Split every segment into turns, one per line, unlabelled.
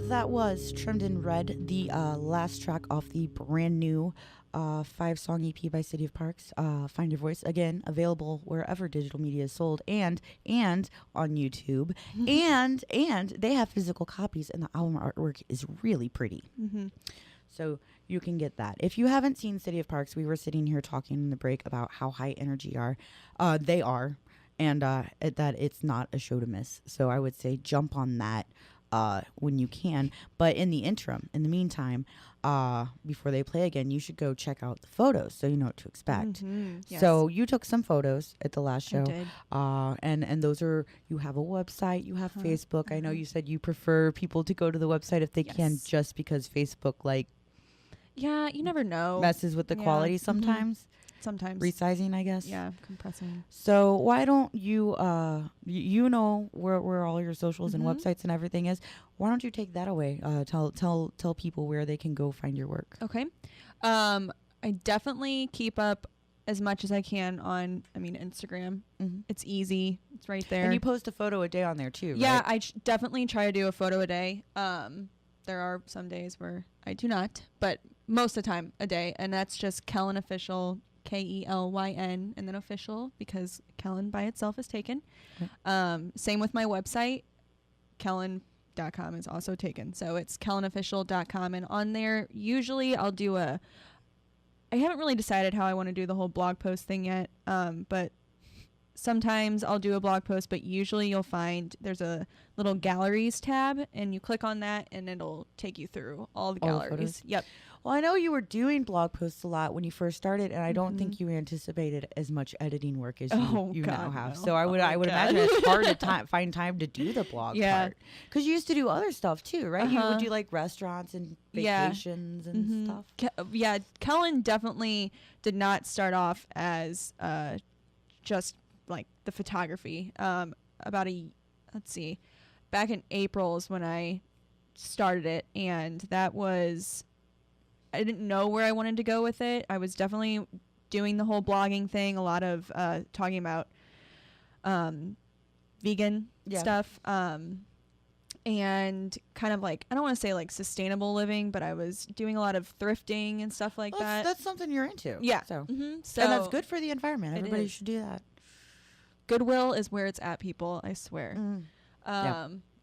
that was Trimmed in Red, the last track off the brand new 5-song EP by City of Parks. Find Your Voice, again, available wherever digital media is sold, and on YouTube, and they have physical copies, and the album artwork is really pretty.
Mm-hmm.
So you can get that. If you haven't seen City of Parks, we were sitting here talking in the break about how high energy they are, and that it's not a show to miss. So I would say jump on that when you can. But in the interim, in the meantime, before they play again, you should go check out the photos so you know what to expect.
Mm-hmm. Yes.
So you took some photos at the last show.
I did.
And those are, you have a website, you have Facebook. I know you said you prefer people to go to the website if they can, just because Facebook, like,
yeah, you never know.
messes with the quality sometimes.
Sometimes.
Resizing, I guess.
Yeah, compressing.
So why don't you, you know where all your socials and websites and everything is. Why don't you take that away? Tell people where they can go find your work.
Okay. I definitely keep up as much as I can on, Instagram. Mm-hmm. It's easy. It's right there.
And you post a photo a day on there too,
yeah,
right?
I definitely try to do a photo a day. There are some days where I do not, but most of the time a day. And that's just Kellyn Official, Kellyn, and then official, because Kellyn by itself is taken. Right. Same with my website. Kellyn.com is also taken. So it's kellynofficial.com. And on there, usually I'll do I haven't really decided how I want to do the whole blog post thing yet. But sometimes I'll do a blog post, but usually you'll find there's a little galleries tab, and you click on that and it'll take you through all the galleries. Yep.
Well, I know you were doing blog posts a lot when you first started, and I don't think you anticipated as much editing work as you now have. No. So I would imagine it's hard to find time to do the blog part. Because you used to do other stuff too, right? You would do like restaurants and vacations and stuff.
Kellyn definitely did not start off as just like the photography. Back in April is when I started it, and that was, I didn't know where I wanted to go with it. I was definitely doing the whole blogging thing, a lot of talking about vegan stuff, and kind of like, I don't want to say like sustainable living, but I was doing a lot of thrifting and stuff like that.
That's something you're into.
Yeah.
So,
so
and that's good for the environment. Everybody should do that.
Goodwill is where it's at, people, I swear.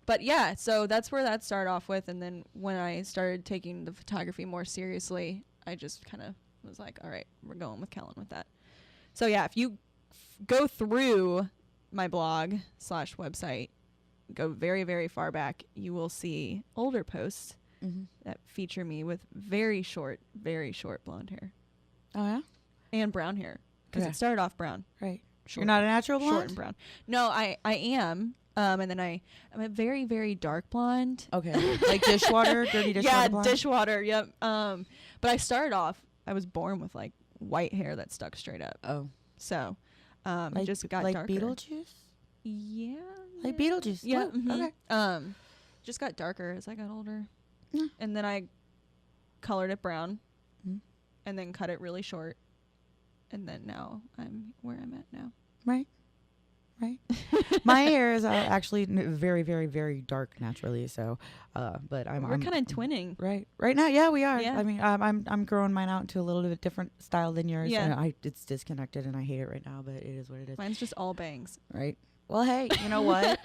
But yeah, so that's where that started off with. And then when I started taking the photography more seriously, I just kind of was like, all right, we're going with Kellyn with that. So yeah, if you go through my blog / website, go very, very far back, you will see older posts that feature me with very short blonde hair.
Oh, yeah?
And brown hair. Because it started off brown.
Right. You're not a natural blonde?
Short and brown. No, I am. And then I'm a very, very dark blonde.
Okay. Like dishwater, dirty dishwater blonde?
Yeah, dishwater, yep. But I started off, I was born with like white hair that stuck straight up.
Oh.
So,
like,
just got
like
darker.
Like Beetlejuice?
Yeah.
Like Beetlejuice?
Yeah.
Okay.
Just got darker as I got older.
Yeah.
And then I colored it brown and then cut it really short. And then now I'm where I'm at now.
Right. My hair is actually very, very, very dark naturally. So, but
we're kind of twinning.
Right now, yeah, we are.
Yeah.
I mean, I'm growing mine out into a little bit different style than yours.
Yeah.
And it's disconnected, and I hate it right now. But it is what it is.
Mine's just all bangs.
Right. Well, hey, you know what?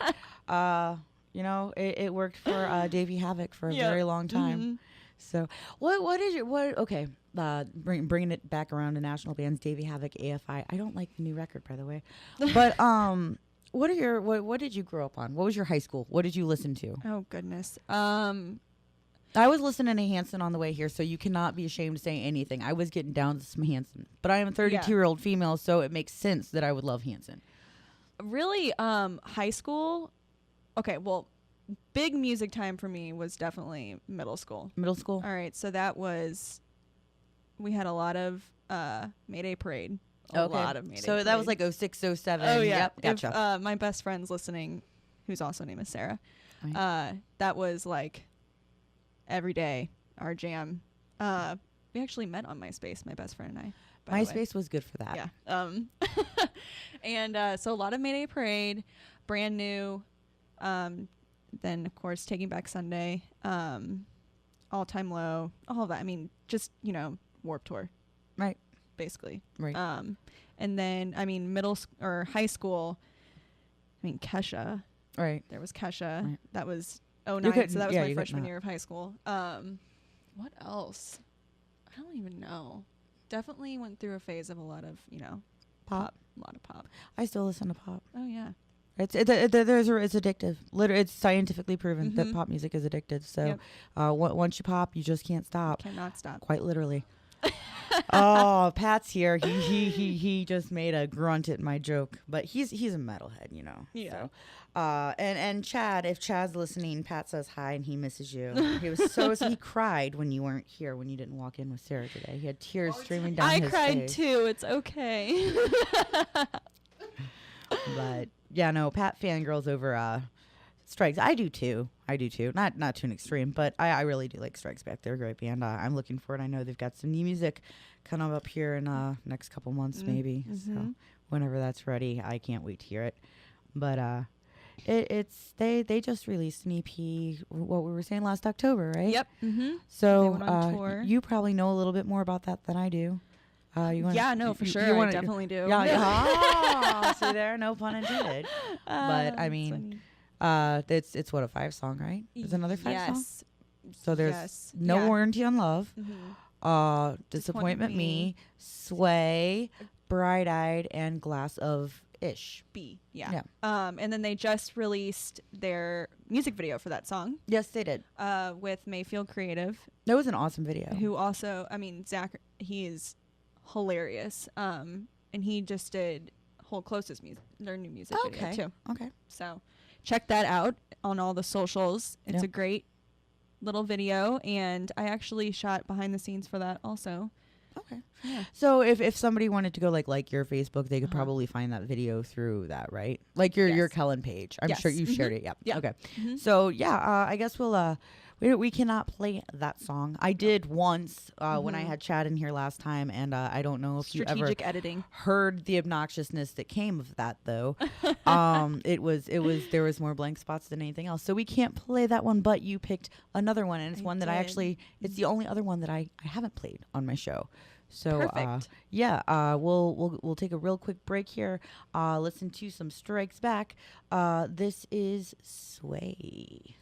It worked for Davey Havoc for a very long time. So okay. Bringing it back around to national bands, Davey Havoc, AFI. I don't like the new record, by the way. But what did you grow up on? What was your high school? What did you listen to?
Oh goodness.
I was listening to Hanson on the way here, so you cannot be ashamed to say anything. I was getting down to some Hanson, but I am a 32-year-old female, so it makes sense that I would love Hanson.
Really, high school. Okay, well, big music time for me was definitely middle school.
Middle school.
All right, so that was. We had a lot of Mayday Parade. A lot of Mayday Parade.
So that was like 06, 07.
Oh, yeah.
Yep, gotcha.
If, my best friend's listening, whose also name is Sarah,
right.
That was like every day, our jam. We actually met on MySpace, my best friend and I.
MySpace was good for that.
Yeah. And so a lot of Mayday Parade, brand new. Then of course Taking Back Sunday, All Time Low, all of that. I mean, just, you know, Warped Tour.
Right.
Basically.
Right.
And then, I mean, or high school, I mean, Kesha.
Right.
There was Kesha.
Right.
That was 09, so that was my freshman
not.
year of high school. What else? I don't even know. Definitely went through a phase of a lot of, you know, pop. A lot of pop.
I still listen to pop.
Oh, yeah.
It's addictive. Literally, it's scientifically proven that
Mhm.
pop music is addictive. So,
Yep.
Once you pop, you just can't stop.
Cannot stop.
Quite literally. Oh, Pat's here. He just made a grunt at my joke, but he's a metalhead, you know.
Yeah.
So, and Chad, if Chad's listening, Pat says hi and he misses you. He was he cried when you weren't here, when you didn't walk in with Sarah today. He had tears streaming down his face.
I cried too. It's okay.
But yeah, no, Pat fangirls over Strikes. I do too. Not to an extreme, but I really do like Strikes Back. They're a great band. I'm looking for it. I know they've got some new music coming up here in next couple months, maybe. So whenever that's ready, I can't wait to hear it. But they just released an EP. What we were saying last October, right?
Yep. Mm-hmm.
So
They went on tour.
you probably know a little bit more about that than I do.
For sure. I definitely do.
Yeah. See there, no pun intended. But I mean, it's what, a 5-song, right? It's another 5 song. So there's No Warranty on Love, Disappointment Me, Sway, Bright Eyed, and Glass of Ish.
B. Yeah. And then they just released their music video for that song.
Yes, they did.
With Mayfield Creative.
That was an awesome video.
Who also, I mean, Zach, he is hilarious. And he just did Hold Close's music, their new music video too.
Okay.
So check that out on all the socials. It's a great little video, and I actually shot behind the scenes for that also.
Okay.
Yeah.
So if somebody wanted to go like your Facebook, they could probably find that video through that, right? Like your Kellyn page. I'm sure you shared it. Yeah. Okay. So I guess we cannot play that song. I did once when I had Chad in here last time, and I don't know if you ever
editing
heard the obnoxiousness that came of that, though. There was more blank spots than anything else, so we can't play that one. But you picked another one, and it's one that it's the only other one that I haven't played on my show. So
perfect.
We'll take a real quick break here. Listen to some Strikes Back. This is Sway.